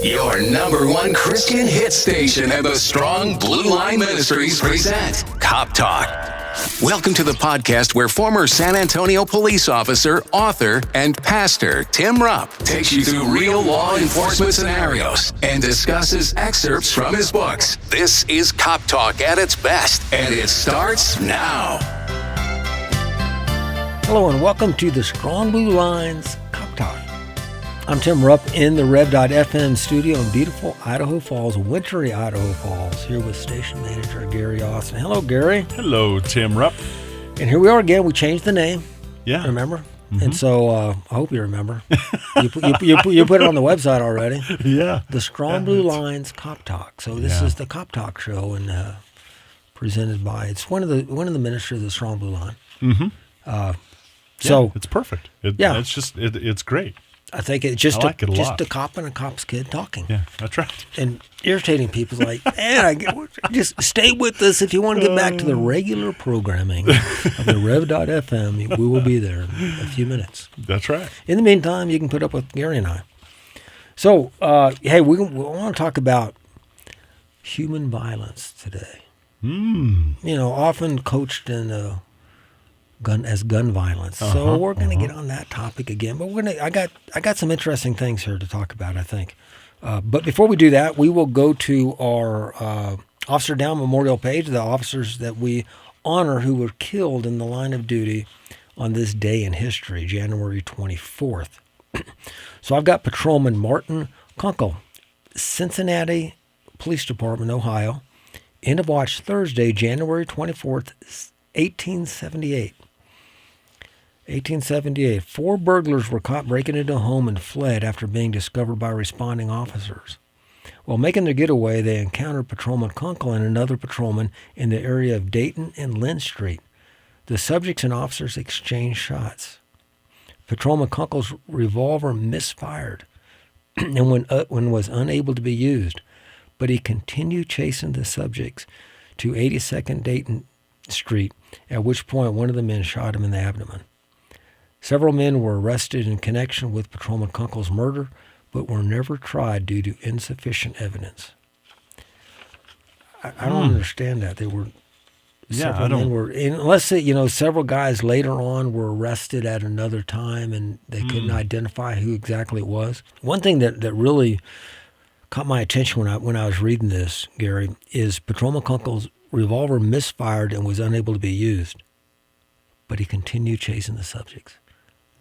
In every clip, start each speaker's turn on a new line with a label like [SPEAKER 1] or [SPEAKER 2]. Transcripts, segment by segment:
[SPEAKER 1] Your number one Christian hit station and the Strong Blue Line Ministries present Cop Talk. Welcome to the podcast where former San Antonio police officer, author, and pastor Tim Rupp takes you through real law enforcement scenarios and discusses excerpts from his books. This is Cop Talk at its best, and it starts now.
[SPEAKER 2] Hello and welcome to the Strong Blue Lines Cop Talk. I'm Tim Rupp in the Rev.FM studio in beautiful Idaho Falls, wintry Idaho Falls, here with station manager Gary Austin. Hello, Gary.
[SPEAKER 3] Hello, Tim Rupp.
[SPEAKER 2] And here we are again. We changed the name.
[SPEAKER 3] Yeah.
[SPEAKER 2] Remember?
[SPEAKER 3] Mm-hmm.
[SPEAKER 2] And so I hope you remember. you put it on the website already.
[SPEAKER 3] Yeah.
[SPEAKER 2] The Strong Blue Lines Cop Talk. So this is the Cop Talk show, and presented by, it's one of the ministers of the Strong Blue Line.
[SPEAKER 3] Mm-hmm.
[SPEAKER 2] So
[SPEAKER 3] it's perfect. It's great.
[SPEAKER 2] I think it's just
[SPEAKER 3] a
[SPEAKER 2] a cop and a cop's kid talking.
[SPEAKER 3] Yeah, that's right.
[SPEAKER 2] And irritating people like, man, just stay with us if you want to get back to the regular programming of the Rev.FM. We will be there in a few minutes.
[SPEAKER 3] That's right.
[SPEAKER 2] In the meantime, you can put up with Gary and I. So, hey, we want to talk about human violence today. You know, often coached in gun violence. So we're going to get on that topic again. But I got some interesting things here to talk about, I think. But before we do that, we will go to our Officer Down Memorial page, the officers that we honor who were killed in the line of duty on this day in history, January 24th. So I've got Patrolman Martin Kunkel, Cincinnati Police Department, Ohio. End of watch Thursday, January 24th, 1878. 1878. 4 burglars were caught breaking into a home and fled after being discovered by responding officers. While making their getaway, they encountered Patrolman Kunkel and another patrolman in the area of Dayton and Lynn Street. The subjects and officers exchanged shots. Patrolman Kunkel's revolver misfired and when was unable to be used, but he continued chasing the subjects to 82nd Dayton Street, at which point one of the men shot him in the abdomen. Several men were arrested in connection with Patrolman Kunkel's murder, but were never tried due to insufficient evidence. I don't understand that. They were several guys later on were arrested at another time, and they couldn't identify who exactly it was. One thing that really caught my attention when I was reading this, Gary, is Patrolman Kunkel's revolver misfired and was unable to be used, but he continued chasing the subjects.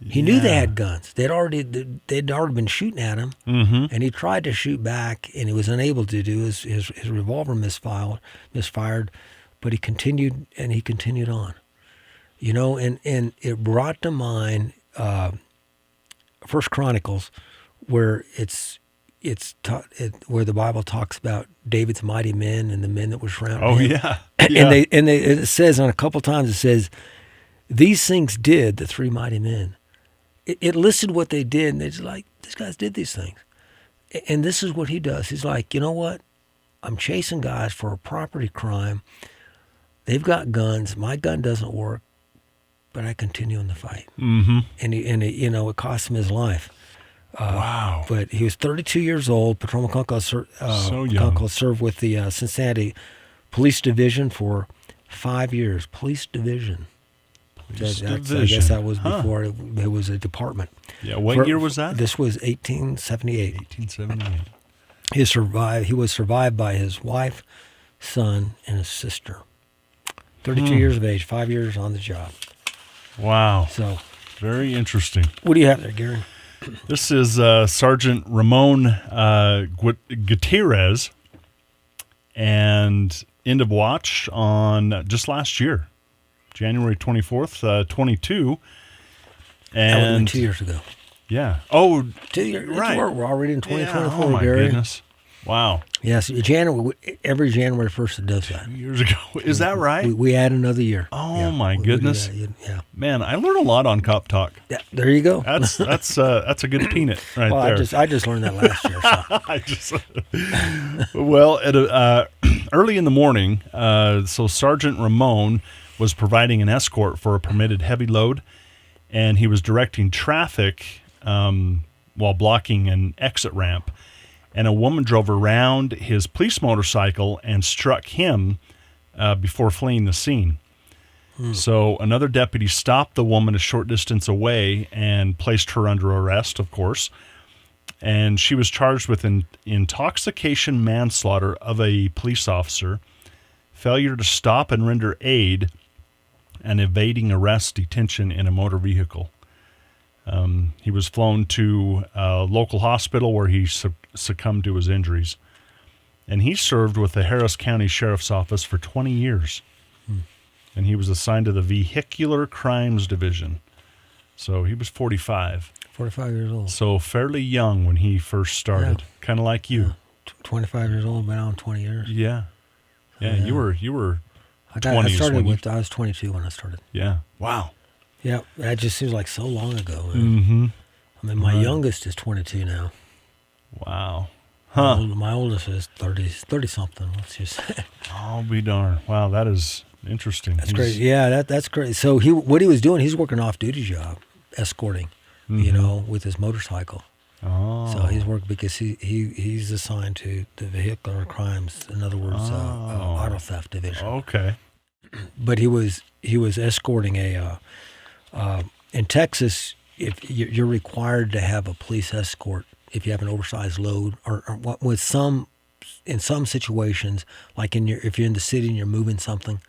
[SPEAKER 2] He knew they had guns. They'd already been shooting at him, and he tried to shoot back, and he was unable to do. His revolver misfired, but he continued on. You know, and it brought to mind First Chronicles, where where the Bible talks about David's mighty men and the men that were surrounding him. And it says on a couple times, it says, these things did the 3 mighty men. It listed what they did, and it's like, these guys did these things. And this is what he does. He's like, you know what? I'm chasing guys for a property crime. They've got guns. My gun doesn't work, but I continue in the fight. And it cost him his life.
[SPEAKER 3] Wow.
[SPEAKER 2] But he was 32 years old. Patrolman Kunkel served with the Cincinnati Police Division for 5 years. Police Division. I guess that was before it was a department.
[SPEAKER 3] Yeah. What year was that?
[SPEAKER 2] This was 1878.
[SPEAKER 3] 1878.
[SPEAKER 2] He was survived by his wife, son, and his sister. 32 years of age, 5 years on the job.
[SPEAKER 3] Wow.
[SPEAKER 2] So,
[SPEAKER 3] very interesting.
[SPEAKER 2] What do you have there, Gary?
[SPEAKER 3] This is Sergeant Ramon Gutierrez, and end of watch on just last year, January 24th, 22. And
[SPEAKER 2] 2 years ago.
[SPEAKER 3] Yeah. Oh,
[SPEAKER 2] 2 years.
[SPEAKER 3] Right.
[SPEAKER 2] We're already in 2024,
[SPEAKER 3] oh my
[SPEAKER 2] Gary.
[SPEAKER 3] Goodness. Wow.
[SPEAKER 2] Yes, every January 1st it does that.
[SPEAKER 3] 2 years ago. Is that right?
[SPEAKER 2] We add another year.
[SPEAKER 3] Oh, my goodness.
[SPEAKER 2] Yeah.
[SPEAKER 3] Man, I learn a lot on Cop Talk.
[SPEAKER 2] Yeah, there you go.
[SPEAKER 3] That's a good peanut right there.
[SPEAKER 2] I just learned that last year. So.
[SPEAKER 3] Well, early in the morning, so Sergeant Ramon was providing an escort for a permitted heavy load, and he was directing traffic while blocking an exit ramp. and a woman drove around his police motorcycle and struck him before fleeing the scene. So another deputy stopped the woman a short distance away and placed her under arrest, of course. And she was charged with intoxication manslaughter of a police officer, failure to stop and render aid, and evading arrest detention in a motor vehicle. He was flown to a local hospital where he succumbed to his injuries. And he served with the Harris County Sheriff's Office for 20 years. And he was assigned to the Vehicular Crimes Division. So he was 45.
[SPEAKER 2] 45 years old.
[SPEAKER 3] So fairly young when he first started. Kind of like you.
[SPEAKER 2] 25 years old, been on 20 years.
[SPEAKER 3] Yeah. Yeah, you were 20s.
[SPEAKER 2] I was 22 when I started.
[SPEAKER 3] Yeah. Wow.
[SPEAKER 2] Yeah, that just seems like so long ago.
[SPEAKER 3] Mm-hmm.
[SPEAKER 2] I mean, my youngest is 22 now.
[SPEAKER 3] Wow. Huh.
[SPEAKER 2] My oldest is 30-something, let's just say.
[SPEAKER 3] I'll be darned. Wow, that is interesting.
[SPEAKER 2] That's great. Yeah, that's great. So what he was doing, he's working off-duty job, escorting, with his motorcycle.
[SPEAKER 3] Oh.
[SPEAKER 2] So he's working because he's assigned to the vehicular crimes, in other words, auto theft division.
[SPEAKER 3] Okay.
[SPEAKER 2] But he was escorting in Texas, if you're required to have a police escort if you have an oversized load, or in some situations, like if you're in the city and you're moving something.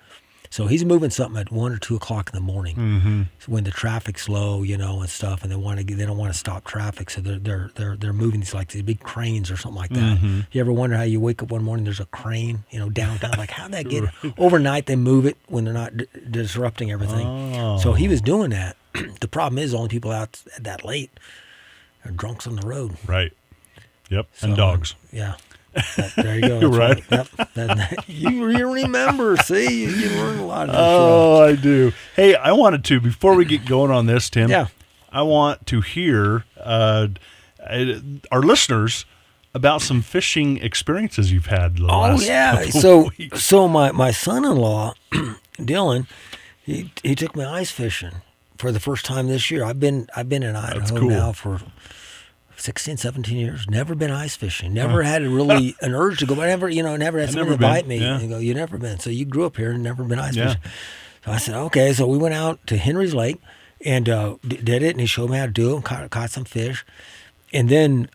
[SPEAKER 2] So he's moving something at 1 or 2 o'clock in the morning when the traffic's low, and stuff, and they don't want to stop traffic, so they're moving these big cranes or something like that. You ever wonder how you wake up one morning, there's a crane, downtown, like how'd that get overnight? They move it when they're not disrupting everything. Oh. So he was doing that. The problem is only people out that late are drunks on the road.
[SPEAKER 3] Right. Yep. So, and dogs.
[SPEAKER 2] Yeah. There you go.
[SPEAKER 3] Right.
[SPEAKER 2] Yep. You remember. See, you learn a lot of this.
[SPEAKER 3] Oh, I do. Hey, I wanted to, before we get going on this, Tim, I want to hear our listeners about some fishing experiences you've had the last couple weeks.
[SPEAKER 2] So my son-in-law, Dylan, he took me ice fishing for the first time this year. I've been in Idaho now for 16, 17 years. Never been ice fishing. Never had really an urge to go. But never had someone invite me. Yeah. And go, you never been. So you grew up here and never been ice fishing. So I said, okay. So we went out to Henry's Lake and did it. And he showed me how to do it and caught some fish. And then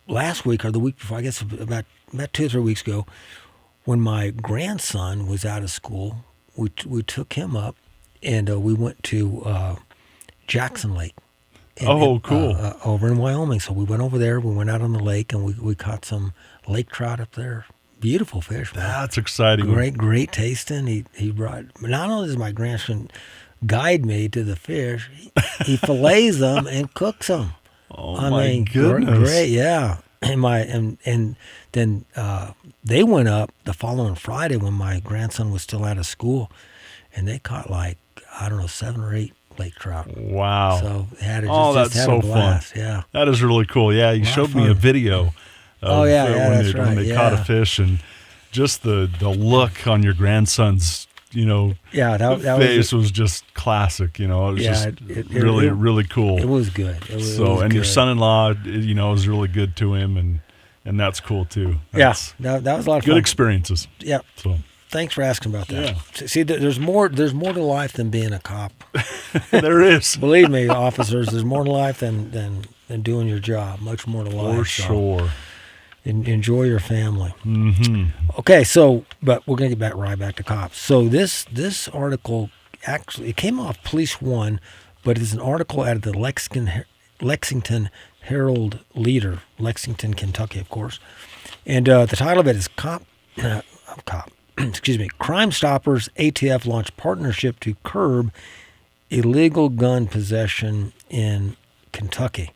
[SPEAKER 2] last week or the week before, I guess about 2 or 3 weeks ago, when my grandson was out of school, we took him up and we went to Jackson Lake.
[SPEAKER 3] Cool.
[SPEAKER 2] Over in Wyoming. So we went over there. We went out on the lake, and we caught some lake trout up there. Beautiful fish, man.
[SPEAKER 3] That's exciting.
[SPEAKER 2] Great tasting. He brought, not only does my grandson guide me to the fish, he fillets them and cooks them.
[SPEAKER 3] My goodness.
[SPEAKER 2] Great, yeah. And then they went up the following Friday when my grandson was still out of school, and they caught 7 or 8 lake trout.
[SPEAKER 3] Wow.
[SPEAKER 2] So had
[SPEAKER 3] that's so fun.
[SPEAKER 2] Yeah.
[SPEAKER 3] That is really cool. Yeah, you showed me a video of when they caught a fish, and just the look on your grandson's, face was just classic. It was really cool.
[SPEAKER 2] It was good.
[SPEAKER 3] Your son-in-law, was really good to him, and that's cool too.
[SPEAKER 2] That was a lot of fun.
[SPEAKER 3] Good experiences.
[SPEAKER 2] Yeah.
[SPEAKER 3] So.
[SPEAKER 2] Thanks for asking about that. Yeah. See, there's more to life than being a cop.
[SPEAKER 3] There is.
[SPEAKER 2] Believe me, officers, there's more to life than doing your job. Much more to life.
[SPEAKER 3] For sure.
[SPEAKER 2] So enjoy your family.
[SPEAKER 3] Mm-hmm.
[SPEAKER 2] Okay, but we're going to get right back to cops. So this article, actually, it came off Police One, but it's an article out of the Lexington Herald Leader, Lexington, Kentucky, of course. And the title of it is Crime Stoppers ATF launch partnership to curb illegal gun possession in Kentucky.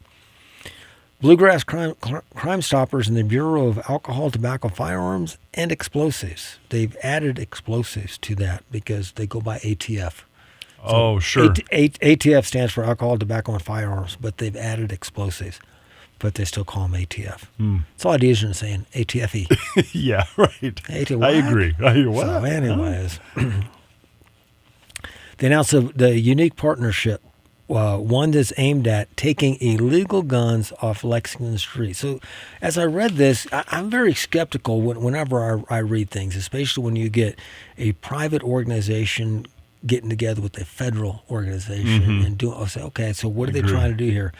[SPEAKER 2] Bluegrass Crime Stoppers and the Bureau of Alcohol, Tobacco, Firearms, and Explosives. They've added explosives to that because they go by ATF.
[SPEAKER 3] So sure.
[SPEAKER 2] ATF stands for Alcohol, Tobacco, and Firearms, but they've added explosives. But they still call them ATF. It's a lot easier than saying ATFE.
[SPEAKER 3] Yeah, right. I agree.
[SPEAKER 2] So anyways, they announced the unique partnership one that's aimed at taking illegal guns off Lexington Street. So as I read this, I'm very skeptical whenever I read things, especially when you get a private organization getting together with a federal organization and doing. I'll say, okay, so what are they trying to do here?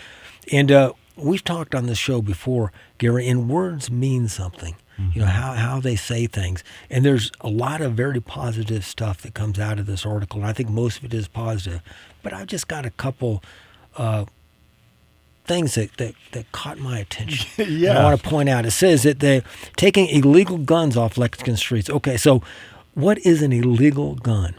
[SPEAKER 2] And we've talked on this show before, Gary, and words mean something. You know, how they say things. And there's a lot of very positive stuff that comes out of this article, and I think most of it is positive. But I've just got a couple things that caught my attention.
[SPEAKER 3] Yeah.
[SPEAKER 2] I want to point out. It says that they're taking illegal guns off Lexington streets. Okay, so what is an illegal gun?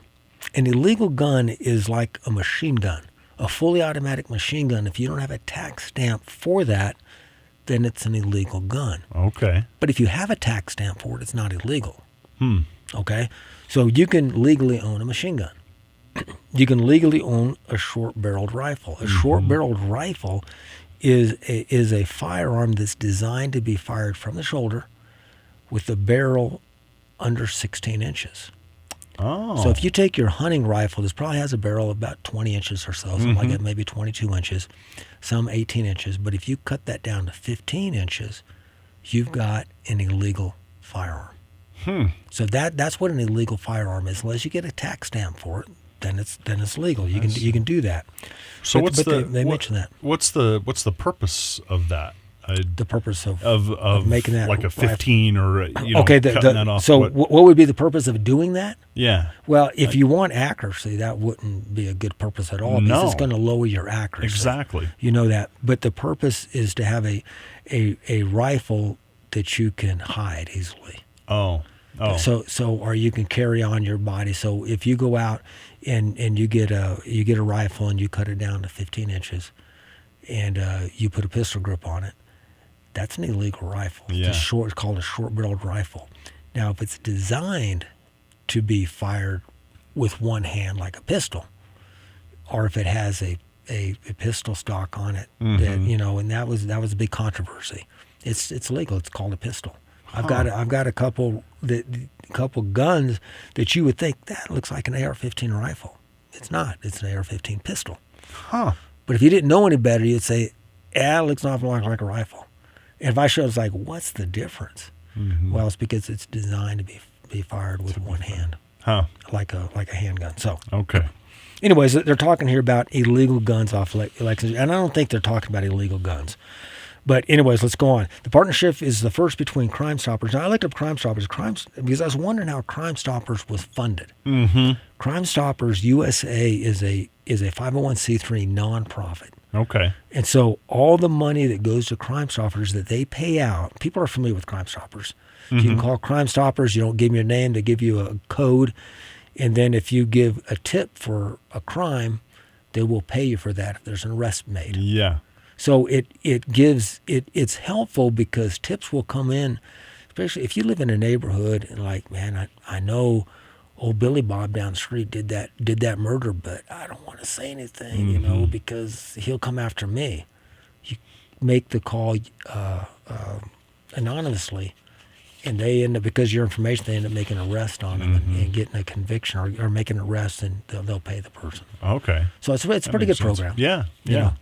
[SPEAKER 2] An illegal gun is like a machine gun, a fully automatic machine gun. If you don't have a tax stamp for that, then it's an illegal gun.
[SPEAKER 3] Okay.
[SPEAKER 2] But if you have a tax stamp for it, it's not illegal. Okay? So you can legally own a machine gun. You can legally own a short-barreled rifle. A short-barreled rifle is a firearm that's designed to be fired from the shoulder with the barrel under 16 inches.
[SPEAKER 3] Oh.
[SPEAKER 2] So if you take your hunting rifle, this probably has a barrel of about 20 inches or so, something like that, maybe 22 inches, some 18 inches. But if you cut that down to 15 inches, you've got an illegal firearm. So that's what an illegal firearm is. Unless you get a tax stamp for it, then it's legal. You can do that.
[SPEAKER 3] So
[SPEAKER 2] but they mention that.
[SPEAKER 3] What's the purpose of that?
[SPEAKER 2] The purpose of making that
[SPEAKER 3] like a 15 or
[SPEAKER 2] okay,
[SPEAKER 3] cutting that off.
[SPEAKER 2] So what would be the purpose of doing that?
[SPEAKER 3] Yeah.
[SPEAKER 2] Well, if you want accuracy, that wouldn't be a good purpose at all because it's going to lower your accuracy.
[SPEAKER 3] Exactly.
[SPEAKER 2] You know that. But the purpose is to have a rifle that you can hide easily.
[SPEAKER 3] Oh.
[SPEAKER 2] So or you can carry on your body. So if you go out and you get a rifle and you cut it down to 15 inches and you put a pistol grip on it, that's an illegal rifle.
[SPEAKER 3] Yeah.
[SPEAKER 2] It's called a short-barreled rifle. Now, if it's designed to be fired with one hand like a pistol, or if it has a pistol stock on it, that, and that was a big controversy. It's legal. It's called a pistol. I've got a couple guns that you would think that looks like an AR-15 rifle. It's not. It's an AR-15 pistol. But if you didn't know any better, you'd say, it looks an awful lot like a rifle. And if I showed, it's like, what's the difference? Well, it's because it's designed to be fired with one hand, like a handgun. So
[SPEAKER 3] okay.
[SPEAKER 2] Anyways, they're talking here about illegal guns off Lexington, and I don't think they're talking about illegal guns. But anyways, let's go on. The partnership is the first between Crime Stoppers. Now, I looked up Crime Stoppers because I was wondering how Crime Stoppers was funded. Crime Stoppers USA is a 501c3 nonprofit.
[SPEAKER 3] Okay.
[SPEAKER 2] And so all the money that goes to Crime Stoppers that they pay out, people are familiar with Crime Stoppers. You can call Crime Stoppers. You don't give them your name. They give you a code. And then if you give a tip for a crime, they will pay you for that if there's an arrest made.
[SPEAKER 3] Yeah.
[SPEAKER 2] So it's helpful because tips will come in, especially if you live in a neighborhood and like, man, I know old Billy Bob down the street did that murder, but I don't want to say anything, because he'll come after me. You make the call anonymously, and they end up, because of your information, they end up making an arrest on him and getting a conviction or making an arrest, and they'll pay the person.
[SPEAKER 3] Okay.
[SPEAKER 2] So it's a pretty good program.
[SPEAKER 3] Yeah.
[SPEAKER 2] You know?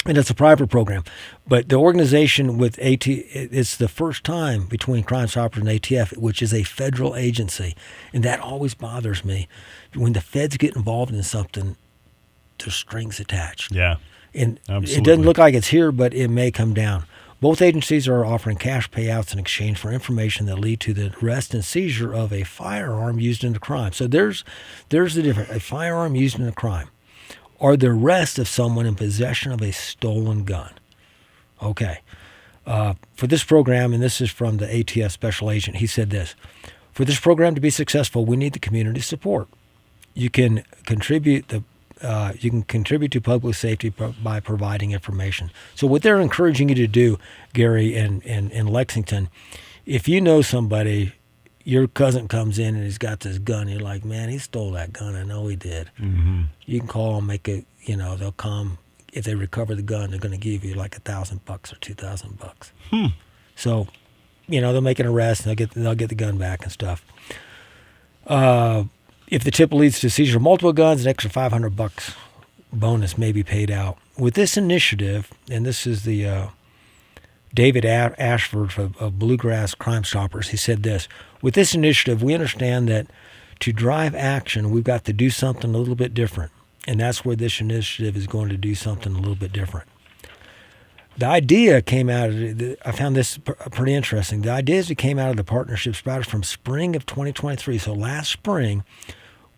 [SPEAKER 2] And it's a private program. But the organization with it's the first time between Crime Stoppers and ATF, which is a federal agency. And that always bothers me. When the feds get involved in something, there's strings attached.
[SPEAKER 3] Yeah.
[SPEAKER 2] And
[SPEAKER 3] absolutely.
[SPEAKER 2] It doesn't look like it's here, but it may come down. Both agencies are offering cash payouts in exchange for information that lead to the arrest and seizure of a firearm used in a crime. So there's the difference. A firearm used in a crime, or the arrest of someone in possession of a stolen gun. Okay. For this program, and this is from the ATF special agent, he said this: for this program to be successful, we need the community support. You can contribute to public safety by providing information. So what they're encouraging you to do, Gary, in Lexington, if you know somebody, your cousin comes in and he's got this gun, you're like, man, he stole that gun. I know he did. You can call them, they'll come. If they recover the gun, they're going to give you like $1,000 or $2,000. So, they'll make an arrest and they'll get the gun back and stuff. If the tip leads to seizure of multiple guns, an extra $500 bonus may be paid out. With this initiative, and this is the David Ashford of Bluegrass Crime Stoppers, he said this: with this initiative, we understand that to drive action, we've got to do something a little bit different. And that's where this initiative is going to do something a little bit different. The idea came out of, I found this pretty interesting. The ideas that came out of the partnership sprouted from spring of 2023. So last spring,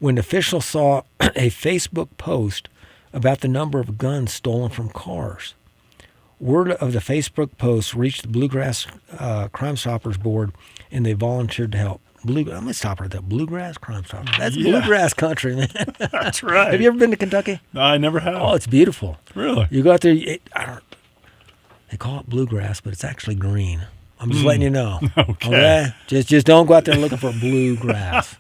[SPEAKER 2] when officials saw a Facebook post about the number of guns stolen from cars. Word of the Facebook post reached the Bluegrass Crime Stoppers board, and they volunteered to help. I'm going to stop right there. Bluegrass Crime Stoppers. That's bluegrass country, man.
[SPEAKER 3] That's right.
[SPEAKER 2] Have you ever been to Kentucky?
[SPEAKER 3] No, I never have.
[SPEAKER 2] Oh, it's beautiful.
[SPEAKER 3] Really?
[SPEAKER 2] You go out there, they call it bluegrass, but it's actually green. I'm just letting you know.
[SPEAKER 3] Okay.
[SPEAKER 2] Just don't go out there looking for bluegrass.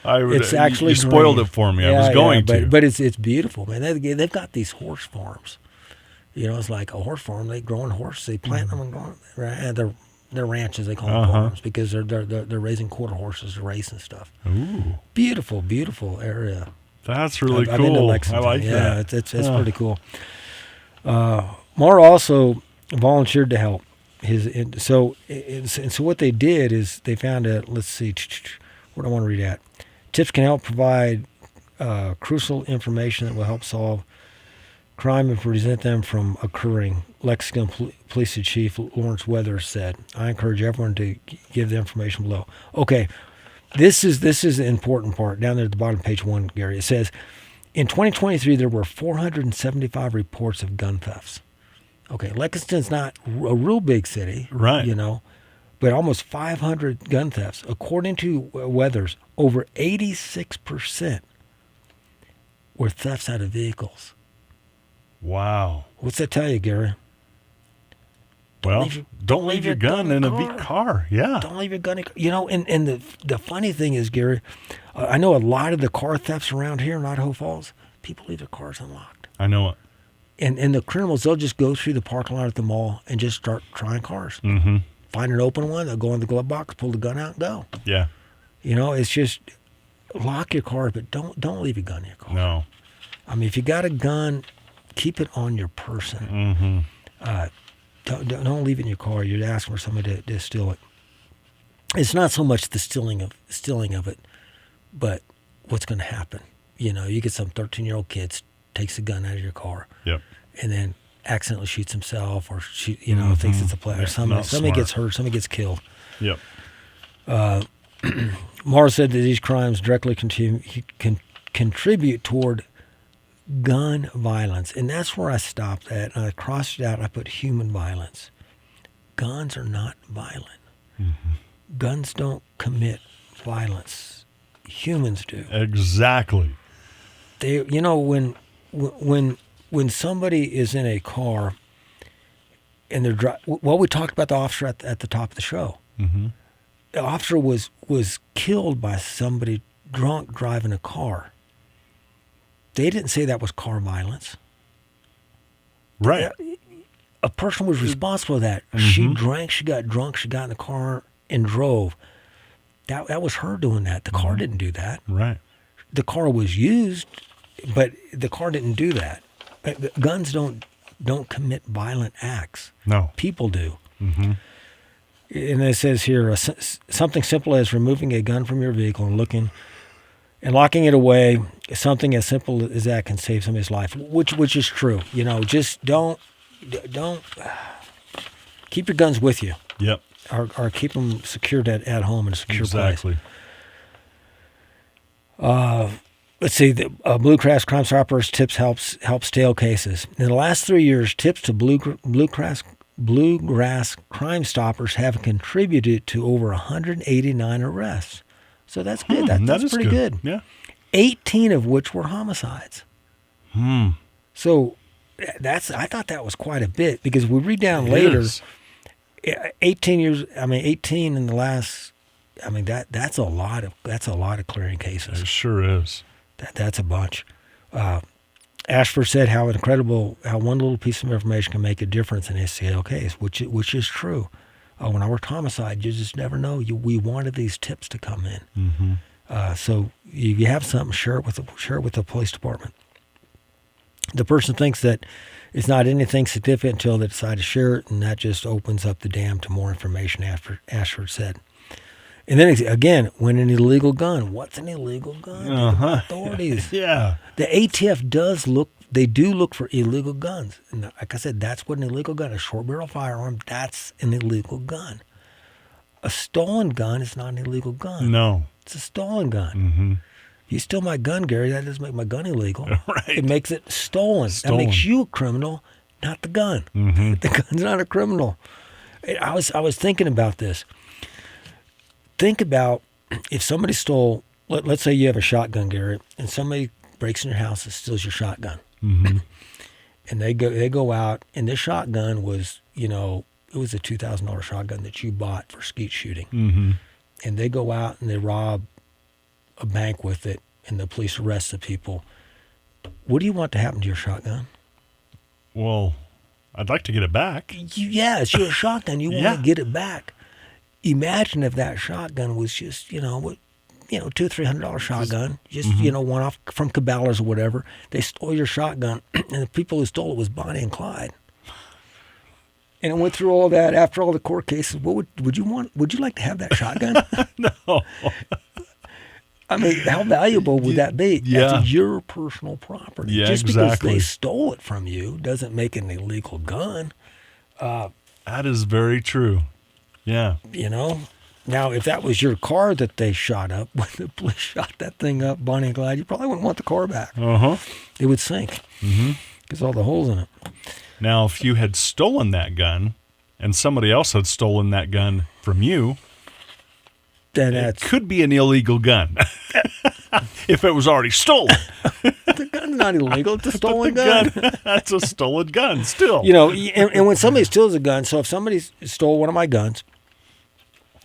[SPEAKER 2] It's actually
[SPEAKER 3] you spoiled
[SPEAKER 2] green.
[SPEAKER 3] it for me. I was going to.
[SPEAKER 2] But it's beautiful, man. They've got these horse farms. You know, it's like a horse farm. They growing horses. They plant them and grow them. And they're ranches. They call them farms because they're raising quarter horses to race and stuff.
[SPEAKER 3] Ooh.
[SPEAKER 2] Beautiful, beautiful area.
[SPEAKER 3] That's really cool.
[SPEAKER 2] I've been to Lexington.
[SPEAKER 3] I like that.
[SPEAKER 2] It's pretty cool. Mara also volunteered to help. So what they did is they found a, let's see, what do I want to read at? Tips can help provide crucial information that will help solve crime and prevent them from occurring. Lexington Police Chief Lawrence Weathers said, I encourage everyone to give the information below. Okay, this is the important part. Down there at the bottom of page 1, Gary, it says, in 2023, there were 475 reports of gun thefts. Okay, Lexington's not a real big city,
[SPEAKER 3] right?
[SPEAKER 2] You know, but almost 500 gun thefts. According to Weathers, over 86% were thefts out of vehicles.
[SPEAKER 3] Wow.
[SPEAKER 2] What's that tell you, Gary?
[SPEAKER 3] Don't leave your gun in a car. Yeah.
[SPEAKER 2] Don't leave your gun in a car. You know, and the funny thing is, Gary, I know a lot of the car thefts around here in Idaho Falls, people leave their cars unlocked.
[SPEAKER 3] I know it.
[SPEAKER 2] And the criminals, they'll just go through the parking lot at the mall and just start trying cars.
[SPEAKER 3] Mm-hmm.
[SPEAKER 2] Find an open one, they'll go in the glove box, pull the gun out, and go.
[SPEAKER 3] Yeah.
[SPEAKER 2] You know, it's just lock your car, but don't leave your gun in your car.
[SPEAKER 3] No.
[SPEAKER 2] I mean, if you got a gun, keep it on your person.
[SPEAKER 3] Mm-hmm.
[SPEAKER 2] Don't leave it in your car. You're asking for somebody to steal it. It's not so much the stealing of it, but what's going to happen. You know, you get some 13-year-old kid takes a gun out of your car,
[SPEAKER 3] yep,
[SPEAKER 2] and then accidentally shoots himself or thinks it's a play, or somebody gets hurt, somebody gets killed.
[SPEAKER 3] Yep.
[SPEAKER 2] Mara said that these crimes directly contribute toward gun violence, and that's where I stopped at. And I crossed it out. I put human violence. Guns are not violent.
[SPEAKER 3] Mm-hmm.
[SPEAKER 2] Guns don't commit violence. Humans do.
[SPEAKER 3] Exactly.
[SPEAKER 2] They, you know, when somebody is in a car and they're we talked about the officer at the top of the show.
[SPEAKER 3] Mm-hmm.
[SPEAKER 2] The officer was killed by somebody drunk driving a car. They didn't say that was car violence.
[SPEAKER 3] Right.
[SPEAKER 2] A person was responsible for that.
[SPEAKER 3] Mm-hmm.
[SPEAKER 2] She drank, she got drunk, she got in the car and drove. That was her doing that. The car didn't do that.
[SPEAKER 3] Right.
[SPEAKER 2] The car was used, but the car didn't do that. Guns don't commit violent acts.
[SPEAKER 3] No.
[SPEAKER 2] People do.
[SPEAKER 3] Mm-hmm.
[SPEAKER 2] And it says here, something simple as removing a gun from your vehicle and locking it away, something as simple as that can save somebody's life, which is true. You know, just don't keep your guns with you.
[SPEAKER 3] Yep.
[SPEAKER 2] Or keep them secured at home in a secure place.
[SPEAKER 3] Exactly.
[SPEAKER 2] Let's see. The Bluegrass Crime Stoppers tips help stale cases. In the last 3 years, tips to Bluegrass Crime Stoppers have contributed to over 189 arrests. So that's good. That's pretty good.
[SPEAKER 3] Yeah.
[SPEAKER 2] 18 of which were homicides. So I thought that was quite a bit, because we read down later. 18 in the last. I mean that's a lot of clearing cases.
[SPEAKER 3] It sure is.
[SPEAKER 2] That's a bunch. Ashford said how one little piece of information can make a difference in a scale case, which is true. When I worked homicide, you just never know. We wanted these tips to come in.
[SPEAKER 3] Mm-hmm.
[SPEAKER 2] So if you have something, share it with the police department. The person thinks that it's not anything significant until they decide to share it, and that just opens up the dam to more information, after Ashford said. And then again, when an illegal gun, what's an illegal gun? Authorities.
[SPEAKER 3] Yeah.
[SPEAKER 2] The ATF do look for illegal guns. And like I said, that's what an illegal gun is. A short barrel firearm, that's an illegal gun. A stolen gun is not an illegal gun.
[SPEAKER 3] No.
[SPEAKER 2] It's a stolen gun.
[SPEAKER 3] Mm-hmm.
[SPEAKER 2] If you steal my gun, Gary, that doesn't make my gun illegal.
[SPEAKER 3] Right.
[SPEAKER 2] It makes it stolen. That makes you a criminal, not the gun.
[SPEAKER 3] Mm-hmm.
[SPEAKER 2] The gun's not a criminal. I was thinking about this. Think about if somebody stole, let's say you have a shotgun, Gary, and somebody breaks in your house and steals your shotgun.
[SPEAKER 3] Mm-hmm.
[SPEAKER 2] And they go out, and this shotgun was, it was a $2,000 shotgun that you bought for skeet shooting.
[SPEAKER 3] Mm-hmm.
[SPEAKER 2] And they go out and they rob a bank with it, and the police arrest the people. What do you want to happen to your shotgun?
[SPEAKER 3] Well, I'd like to get it back.
[SPEAKER 2] It's your shotgun. You want to get it back. Imagine if that shotgun was just, $200-300 shotgun, one off from Cabela's or whatever. They stole your shotgun, and the people who stole it was Bonnie and Clyde. And it went through all that. After all the court cases, what would you want? Would you like to have that shotgun?
[SPEAKER 3] No.
[SPEAKER 2] I mean, how valuable would that be?
[SPEAKER 3] Yeah.
[SPEAKER 2] That's your personal property.
[SPEAKER 3] Yeah,
[SPEAKER 2] Just
[SPEAKER 3] exactly.
[SPEAKER 2] because they stole it from you doesn't make it an illegal gun.
[SPEAKER 3] That is very true. Yeah.
[SPEAKER 2] Now, if that was your car that they shot up, when the police shot that thing up, Bonnie and Clyde, you probably wouldn't want the car back.
[SPEAKER 3] Uh-huh.
[SPEAKER 2] It would sink because all the holes in it.
[SPEAKER 3] Now, if you had stolen that gun and somebody else had stolen that gun from you,
[SPEAKER 2] Then
[SPEAKER 3] it could be an illegal gun if it was already stolen.
[SPEAKER 2] The gun's not illegal. It's a stolen gun.
[SPEAKER 3] That's a stolen gun still.
[SPEAKER 2] And when somebody steals a gun, so if somebody stole one of my guns,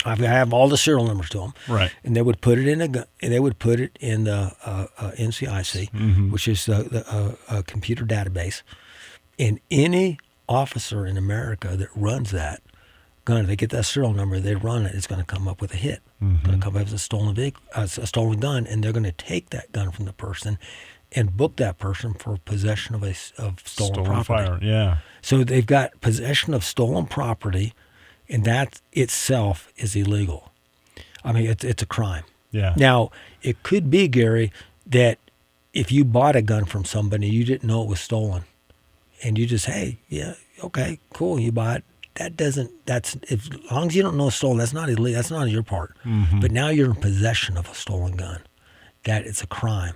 [SPEAKER 2] I have all the serial numbers to them,
[SPEAKER 3] right?
[SPEAKER 2] And they would put it in a gun, and they would put it in the NCIC, which is a computer database. And any officer in America that runs that gun, if they get that serial number, they run it, it's going to come up with a hit. It's going to come up as a stolen vehicle, a stolen gun, and they're going to take that gun from the person and book that person for possession of stolen property.
[SPEAKER 3] Fire, yeah.
[SPEAKER 2] So they've got possession of stolen property, and that itself is illegal. I mean, it's a crime.
[SPEAKER 3] Yeah.
[SPEAKER 2] Now, it could be, Gary, that if you bought a gun from somebody, you didn't know it was stolen, and you just, hey, yeah, okay, cool, you buy it. As long as you don't know it's stolen, that's not illegal. That's not on your part. But now you're in possession of a stolen gun. That it's a crime.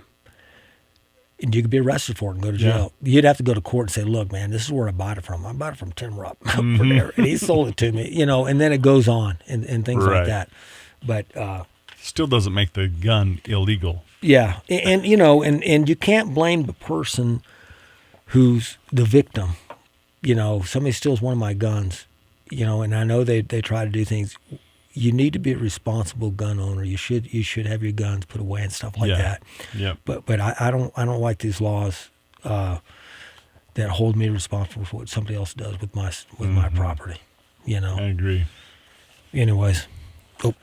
[SPEAKER 2] And you could be arrested for it and go to jail. Yeah. You'd have to go to court and say, look, man, this is where I bought it from. I bought it from Tim Rupp over there. And he sold it to me, and then it goes on and things like that. But
[SPEAKER 3] still doesn't make the gun illegal.
[SPEAKER 2] Yeah. And you can't blame the person who's the victim. Somebody steals one of my guns, and I know they try to do things. You need to be a responsible gun owner. You should have your guns put away and stuff like that.
[SPEAKER 3] Yeah.
[SPEAKER 2] But I don't like these laws that hold me responsible for what somebody else does with my property. I
[SPEAKER 3] agree.
[SPEAKER 2] Anyways,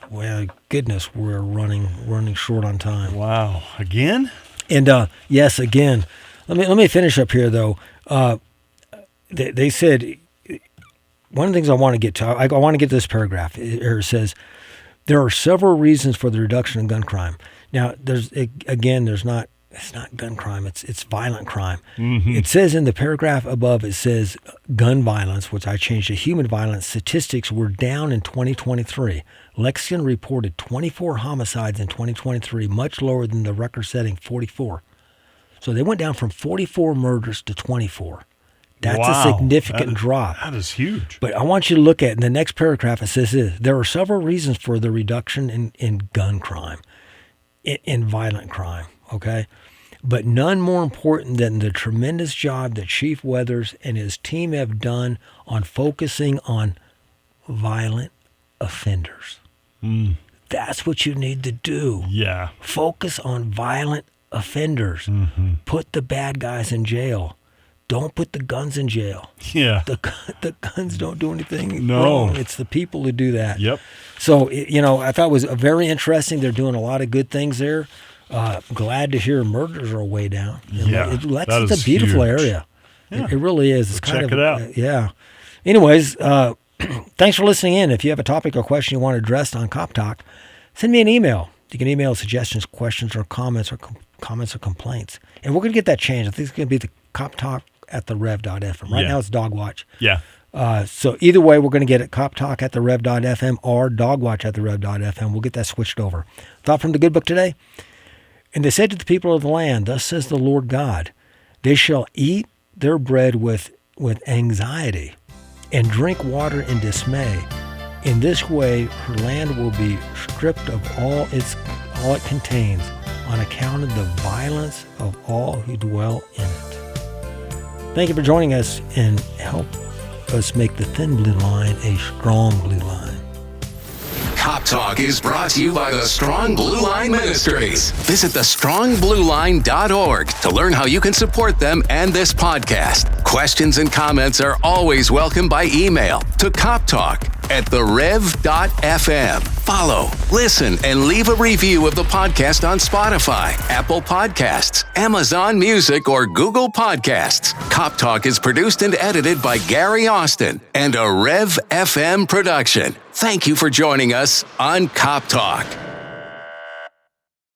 [SPEAKER 2] well, goodness, we're running short on time.
[SPEAKER 3] Wow, again?
[SPEAKER 2] And yes, again. Let me finish up here though. They said, one of the things I want to get to, I want to get to this paragraph. It says, there are several reasons for the reduction in gun crime. Now, it's not gun crime, it's violent crime. It says in the paragraph above, it says gun violence, which I changed to human violence, statistics were down in 2023. Lexington reported 24 homicides in 2023, much lower than the record-setting 44. So they went down from 44 murders to 24. That's a significant drop.
[SPEAKER 3] That is huge.
[SPEAKER 2] But I want you to look at, in the next paragraph, it says this: there are several reasons for the reduction in gun crime, in violent crime, okay? But none more important than the tremendous job that Chief Weathers and his team have done on focusing on violent offenders. That's what you need to do.
[SPEAKER 3] Yeah.
[SPEAKER 2] Focus on violent offenders. Put the bad guys in jail. Don't put the guns in jail.
[SPEAKER 3] Yeah.
[SPEAKER 2] The guns don't do anything
[SPEAKER 3] No.
[SPEAKER 2] wrong. It's the people who do that.
[SPEAKER 3] Yep.
[SPEAKER 2] So, I thought it was very interesting. They're doing a lot of good things there. Glad to hear murders are way down.
[SPEAKER 3] Yeah,
[SPEAKER 2] It's a beautiful
[SPEAKER 3] huge.
[SPEAKER 2] area.
[SPEAKER 3] Yeah.
[SPEAKER 2] It really is. It's
[SPEAKER 3] Check it out.
[SPEAKER 2] Yeah. Anyways, thanks for listening in. If you have a topic or question you want addressed on Cop Talk, send me an email. You can email suggestions, questions, or comments or complaints. And we're going to get that changed. I think it's going to be the Cop Talk at the Rev.fm. Right now it's Dogwatch.
[SPEAKER 3] Yeah.
[SPEAKER 2] So either way, we're going to get it Cop Talk at the Rev.fm or Dogwatch at the Rev.fm. We'll get that switched over. Thought from the good book today. And they said to the people of the land, thus says the Lord God, they shall eat their bread with anxiety and drink water in dismay. In this way, her land will be stripped of all it contains on account of the violence of all who dwell in it. Thank you for joining us and help us make the thin blue line a strong blue line.
[SPEAKER 1] Cop Talk is brought to you by the Strong Blue Line Ministries. Visit thestrongblueline.org to learn how you can support them and this podcast. Questions and comments are always welcome by email to coptalk@therev.fm. Follow, listen, and leave a review of the podcast on Spotify, Apple Podcasts, Amazon Music, or Google Podcasts. Cop Talk is produced and edited by Gary Austin and a Rev FM production. Thank you for joining us on Cop Talk.